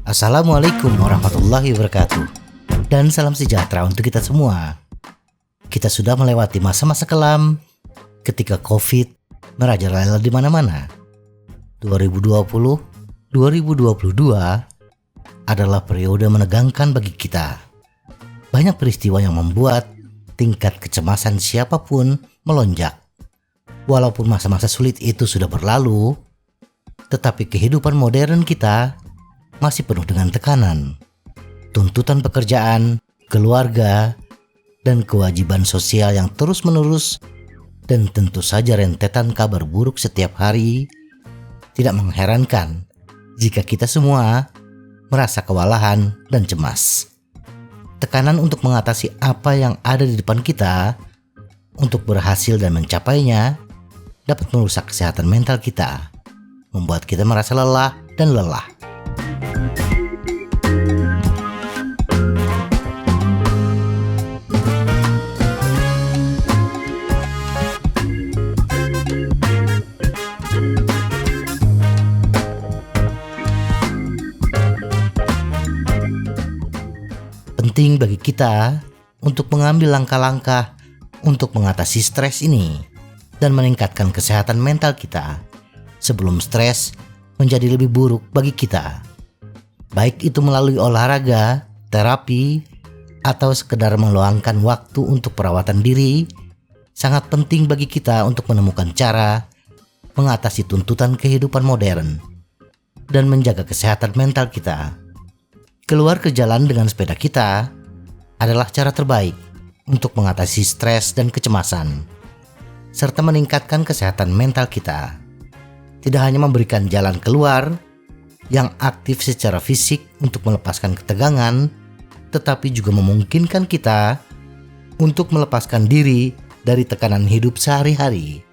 Assalamualaikum warahmatullahi wabarakatuh. Dan salam sejahtera untuk kita semua. Kita sudah melewati masa-masa kelam ketika COVID merajalela di mana-mana. 2020-2022 adalah periode menegangkan bagi kita. Banyak peristiwa yang membuat tingkat kecemasan siapapun melonjak. Walaupun masa-masa sulit itu sudah berlalu, tetapi kehidupan modern kita masih penuh dengan tekanan, tuntutan pekerjaan, keluarga, dan kewajiban sosial yang terus-menerus, dan tentu saja rentetan kabar buruk setiap hari. Tidak mengherankan jika kita semua merasa kewalahan dan cemas. Tekanan untuk mengatasi apa yang ada di depan kita, untuk berhasil dan mencapainya, dapat merusak kesehatan mental kita, membuat kita merasa lelah dan lelah. Penting bagi kita untuk mengambil langkah-langkah untuk mengatasi stres ini dan meningkatkan kesehatan mental kita sebelum stres menjadi lebih buruk bagi kita. Baik itu melalui olahraga, terapi, atau sekedar meluangkan waktu untuk perawatan diri, sangat penting bagi kita untuk menemukan cara mengatasi tuntutan kehidupan modern dan menjaga kesehatan mental kita. Keluar ke jalan dengan sepeda kita adalah cara terbaik untuk mengatasi stres dan kecemasan, serta meningkatkan kesehatan mental kita. Tidak hanya memberikan jalan keluar yang aktif secara fisik untuk melepaskan ketegangan, tetapi juga memungkinkan kita untuk melepaskan diri dari tekanan hidup sehari-hari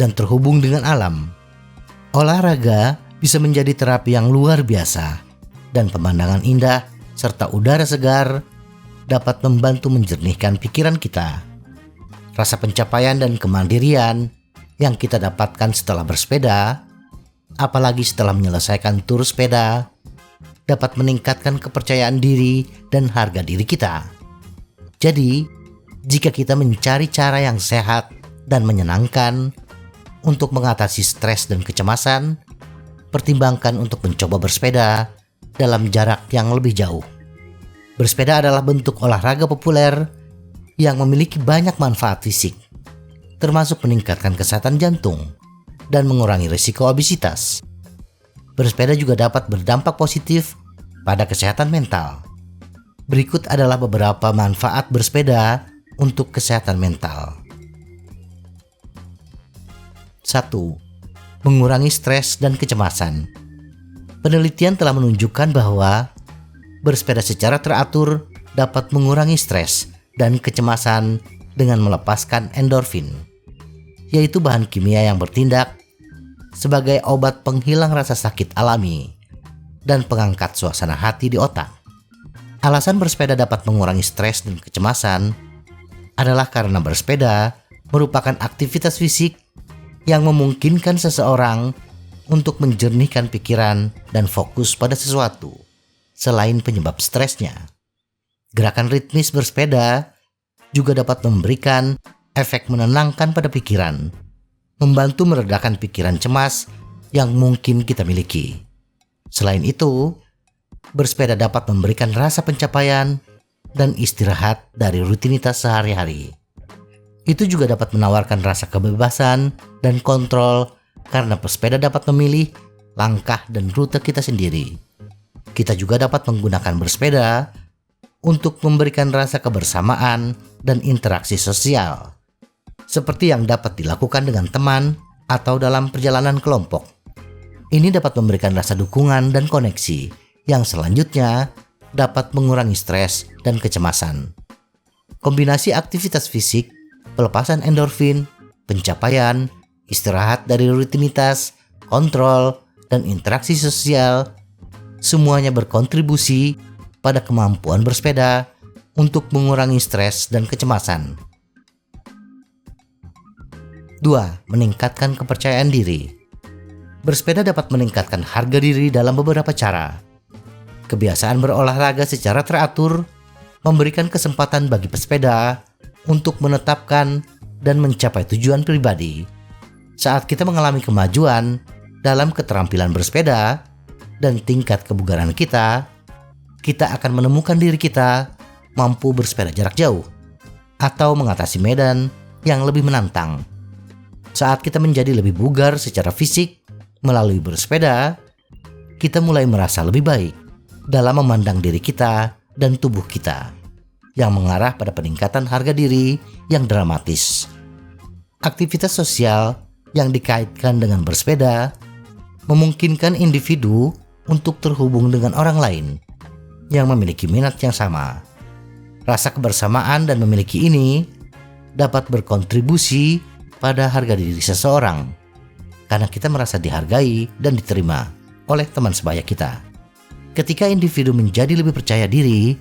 dan terhubung dengan alam. Olahraga bisa menjadi terapi yang luar biasa, dan pemandangan indah serta udara segar dapat membantu menjernihkan pikiran kita. Rasa pencapaian dan kemandirian yang kita dapatkan setelah bersepeda, apalagi setelah menyelesaikan tur sepeda, dapat meningkatkan kepercayaan diri dan harga diri kita. Jadi, jika kita mencari cara yang sehat dan menyenangkan untuk mengatasi stres dan kecemasan, pertimbangkan untuk mencoba bersepeda dalam jarak yang lebih jauh. Bersepeda adalah bentuk olahraga populer yang memiliki banyak manfaat fisik, termasuk meningkatkan kesehatan jantung dan mengurangi risiko obesitas. Bersepeda juga dapat berdampak positif pada kesehatan mental. Berikut adalah beberapa manfaat bersepeda untuk kesehatan mental. 1. Mengurangi stres dan kecemasan. Penelitian telah menunjukkan bahwa bersepeda secara teratur dapat mengurangi stres dan kecemasan dengan melepaskan endorfin, yaitu bahan kimia yang bertindak sebagai obat penghilang rasa sakit alami dan pengangkat suasana hati di otak. Alasan bersepeda dapat mengurangi stres dan kecemasan adalah karena bersepeda merupakan aktivitas fisik yang memungkinkan seseorang untuk menjernihkan pikiran dan fokus pada sesuatu selain penyebab stresnya. Gerakan ritmis bersepeda juga dapat memberikan efek menenangkan pada pikiran, membantu meredakan pikiran cemas yang mungkin kita miliki. Selain itu, bersepeda dapat memberikan rasa pencapaian dan istirahat dari rutinitas sehari-hari. Itu juga dapat menawarkan rasa kebebasan dan kontrol karena pesepeda dapat memilih langkah dan rute kita sendiri. Kita juga dapat menggunakan bersepeda untuk memberikan rasa kebersamaan dan interaksi sosial, seperti yang dapat dilakukan dengan teman atau dalam perjalanan kelompok. Ini dapat memberikan rasa dukungan dan koneksi yang selanjutnya dapat mengurangi stres dan kecemasan. Kombinasi aktivitas fisik, pelepasan endorfin, pencapaian, istirahat dari rutinitas, kontrol, dan interaksi sosial, semuanya berkontribusi pada kemampuan bersepeda untuk mengurangi stres dan kecemasan. 2. Meningkatkan kepercayaan diri. Bersepeda dapat meningkatkan harga diri dalam beberapa cara. Kebiasaan berolahraga secara teratur memberikan kesempatan bagi pesepeda untuk menetapkan dan mencapai tujuan pribadi. Saat kita mengalami kemajuan dalam keterampilan bersepeda dan tingkat kebugaran kita akan menemukan diri kita mampu bersepeda jarak jauh atau mengatasi medan yang lebih menantang. Saat kita menjadi lebih bugar secara fisik melalui bersepeda, kita mulai merasa lebih baik dalam memandang diri kita dan tubuh kita, yang mengarah pada peningkatan harga diri yang dramatis. Aktivitas sosial yang dikaitkan dengan bersepeda memungkinkan individu untuk terhubung dengan orang lain yang memiliki minat yang sama. Rasa kebersamaan dan memiliki ini dapat berkontribusi pada harga diri seseorang, karena kita merasa dihargai dan diterima oleh teman sebaya kita. Ketika individu menjadi lebih percaya diri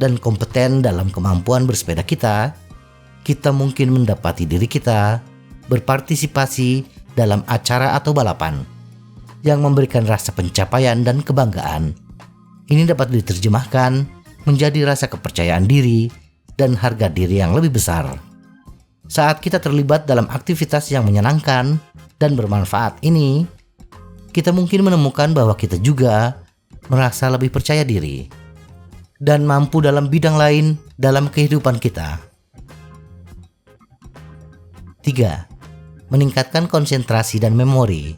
dan kompeten dalam kemampuan bersepeda kita mungkin mendapati diri kita berpartisipasi dalam acara atau balapan yang memberikan rasa pencapaian dan kebanggaan. Ini dapat diterjemahkan menjadi rasa kepercayaan diri dan harga diri yang lebih besar. Saat kita terlibat dalam aktivitas yang menyenangkan dan bermanfaat ini, kita mungkin menemukan bahwa kita juga merasa lebih percaya diri dan mampu dalam bidang lain dalam kehidupan kita. 3. Meningkatkan konsentrasi dan memori.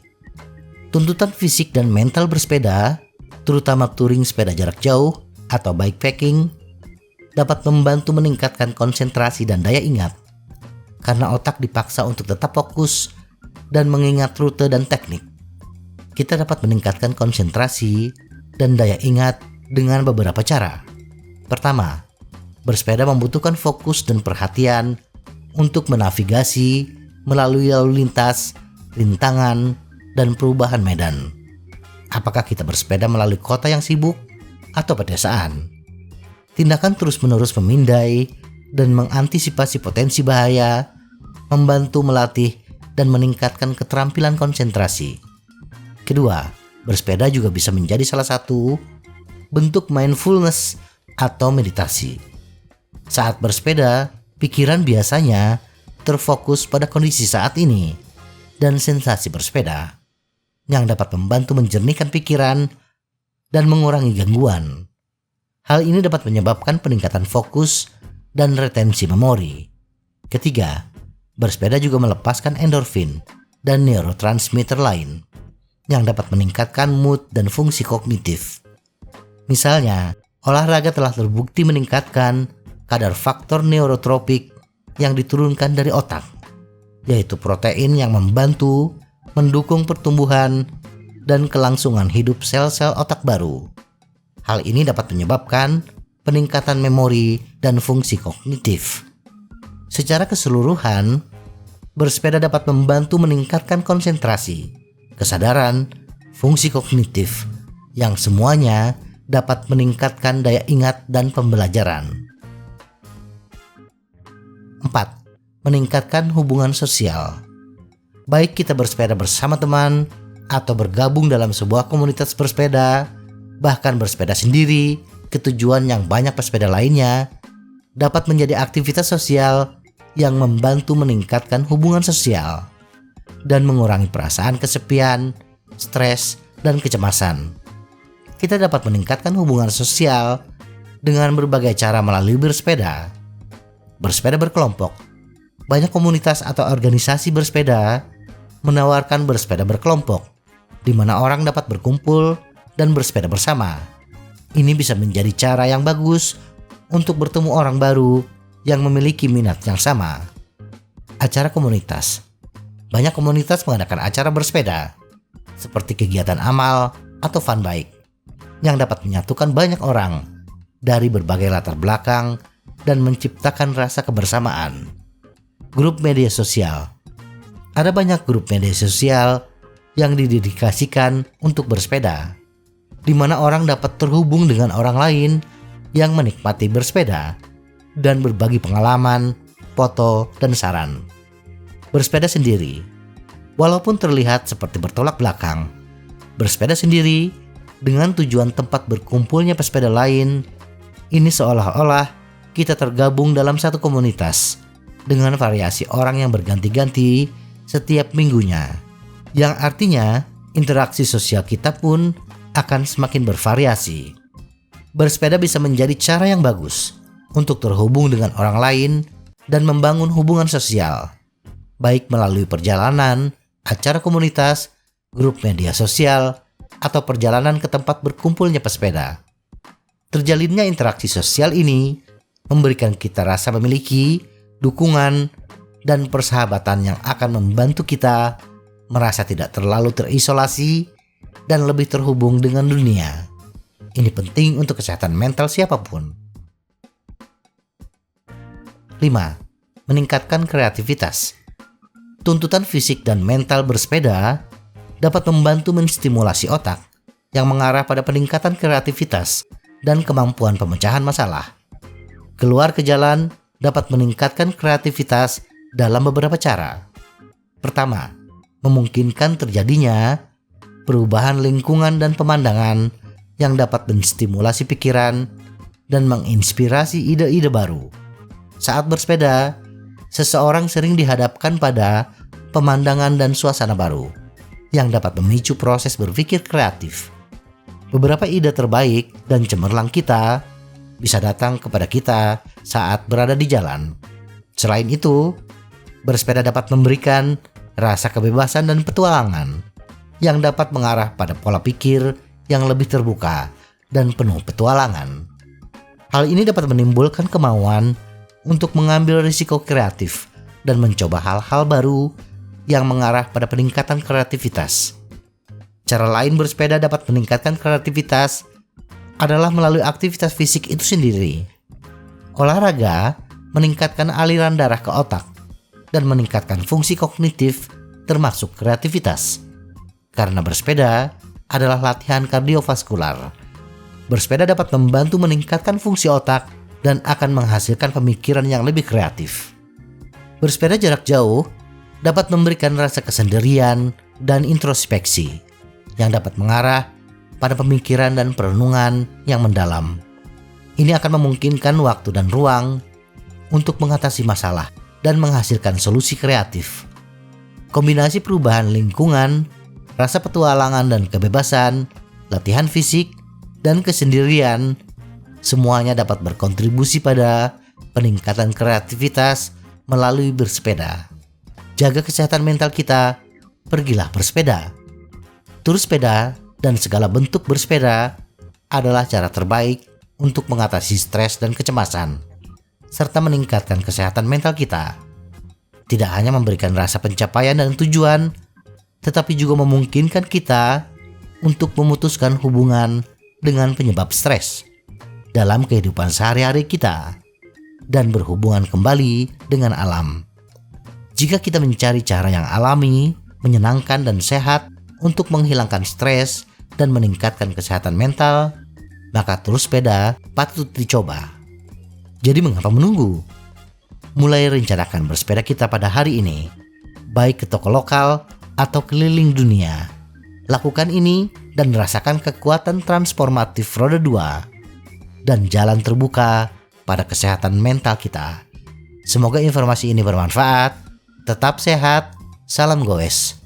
Tuntutan fisik dan mental bersepeda, terutama touring sepeda jarak jauh atau bikepacking, dapat membantu meningkatkan konsentrasi dan daya ingat, karena otak dipaksa untuk tetap fokus dan mengingat rute dan teknik. Kita dapat meningkatkan konsentrasi dan daya ingat dengan beberapa cara. Pertama, bersepeda membutuhkan fokus dan perhatian untuk menavigasi melalui lalu lintas, rintangan, dan perubahan medan. Apakah kita bersepeda melalui kota yang sibuk atau pedesaan? Tindakan terus-menerus memindai dan mengantisipasi potensi bahaya membantu melatih dan meningkatkan keterampilan konsentrasi. Kedua, bersepeda juga bisa menjadi salah satu bentuk mindfulness atau meditasi. Saat bersepeda, pikiran biasanya terfokus pada kondisi saat ini dan sensasi bersepeda, yang dapat membantu menjernihkan pikiran dan mengurangi gangguan. Hal ini dapat menyebabkan peningkatan fokus dan retensi memori. Ketiga, bersepeda juga melepaskan endorfin dan neurotransmitter lain yang dapat meningkatkan mood dan fungsi kognitif. Misalnya, olahraga telah terbukti meningkatkan kadar faktor neurotropik yang diturunkan dari otak, yaitu protein yang membantu mendukung pertumbuhan dan kelangsungan hidup sel-sel otak baru. Hal ini dapat menyebabkan peningkatan memori dan fungsi kognitif. Secara keseluruhan, bersepeda dapat membantu meningkatkan konsentrasi, kesadaran, fungsi kognitif, yang semuanya dapat meningkatkan daya ingat dan pembelajaran. 4. Meningkatkan hubungan sosial. Baik kita bersepeda bersama teman atau bergabung dalam sebuah komunitas bersepeda, bahkan bersepeda sendiri ke tujuan yang banyak pesepeda lainnya, dapat menjadi aktivitas sosial yang membantu meningkatkan hubungan sosial dan mengurangi perasaan kesepian, stres, dan kecemasan. Kita dapat meningkatkan hubungan sosial dengan berbagai cara melalui bersepeda. Bersepeda berkelompok. Banyak komunitas atau organisasi bersepeda menawarkan bersepeda berkelompok, di mana orang dapat berkumpul dan bersepeda bersama. Ini bisa menjadi cara yang bagus untuk bertemu orang baru yang memiliki minat yang sama. Acara komunitas. Banyak komunitas mengadakan acara bersepeda, seperti kegiatan amal atau fun bike, yang dapat menyatukan banyak orang dari berbagai latar belakang dan menciptakan rasa kebersamaan. Grup media sosial. Ada banyak grup media sosial yang didedikasikan untuk bersepeda, di mana orang dapat terhubung dengan orang lain yang menikmati bersepeda dan berbagi pengalaman, foto, dan saran. Bersepeda sendiri, walaupun terlihat seperti bertolak belakang, bersepeda sendiri dengan tujuan tempat berkumpulnya pesepeda lain, ini seolah-olah kita tergabung dalam satu komunitas dengan variasi orang yang berganti-ganti setiap minggunya, yang artinya interaksi sosial kita pun akan semakin bervariasi. Bersepeda bisa menjadi cara yang bagus untuk terhubung dengan orang lain dan membangun hubungan sosial, baik melalui perjalanan, acara komunitas, grup media sosial, atau perjalanan ke tempat berkumpulnya pesepeda. Terjalinnya interaksi sosial ini memberikan kita rasa memiliki dukungan dan persahabatan yang akan membantu kita merasa tidak terlalu terisolasi dan lebih terhubung dengan dunia. Ini penting untuk kesehatan mental siapapun. 5. Meningkatkan kreativitas. Tuntutan fisik dan mental bersepeda dapat membantu menstimulasi otak yang mengarah pada peningkatan kreativitas dan kemampuan pemecahan masalah. Keluar ke jalan dapat meningkatkan kreativitas dalam beberapa cara. Pertama, memungkinkan terjadinya perubahan lingkungan dan pemandangan yang dapat menstimulasi pikiran dan menginspirasi ide-ide baru. Saat bersepeda, seseorang sering dihadapkan pada pemandangan dan suasana baru yang dapat memicu proses berpikir kreatif. Beberapa ide terbaik dan cemerlang kita bisa datang kepada kita saat berada di jalan. Selain itu, bersepeda dapat memberikan rasa kebebasan dan petualangan yang dapat mengarah pada pola pikir yang lebih terbuka dan penuh petualangan. Hal ini dapat menimbulkan kemauan untuk mengambil risiko kreatif dan mencoba hal-hal baru yang mengarah pada peningkatan kreativitas. Cara lain bersepeda dapat meningkatkan kreativitas adalah melalui aktivitas fisik itu sendiri. Olahraga meningkatkan aliran darah ke otak dan meningkatkan fungsi kognitif termasuk kreativitas. Karena bersepeda adalah latihan kardiovaskular, bersepeda dapat membantu meningkatkan fungsi otak dan akan menghasilkan pemikiran yang lebih kreatif. Bersepeda jarak jauh dapat memberikan rasa kesendirian dan introspeksi yang dapat mengarah pada pemikiran dan perenungan yang mendalam. Ini akan memungkinkan waktu dan ruang untuk mengatasi masalah dan menghasilkan solusi kreatif. Kombinasi perubahan lingkungan, rasa petualangan dan kebebasan, latihan fisik, dan kesendirian semuanya dapat berkontribusi pada peningkatan kreativitas melalui bersepeda. Jaga kesehatan mental kita, pergilah bersepeda. Tur sepeda dan segala bentuk bersepeda adalah cara terbaik untuk mengatasi stres dan kecemasan, serta meningkatkan kesehatan mental kita. Tidak hanya memberikan rasa pencapaian dan tujuan, tetapi juga memungkinkan kita untuk memutuskan hubungan dengan penyebab stres dalam kehidupan sehari-hari kita dan berhubungan kembali dengan alam. Jika kita mencari cara yang alami, menyenangkan dan sehat untuk menghilangkan stres dan meningkatkan kesehatan mental, maka tur sepeda patut dicoba. Jadi mengapa menunggu? Mulai rencanakan bersepeda kita pada hari ini, baik ke toko lokal atau keliling dunia. Lakukan ini dan rasakan kekuatan transformatif roda 2 dan jalan terbuka pada kesehatan mental kita. Semoga informasi ini bermanfaat. Tetap sehat. Salam goes.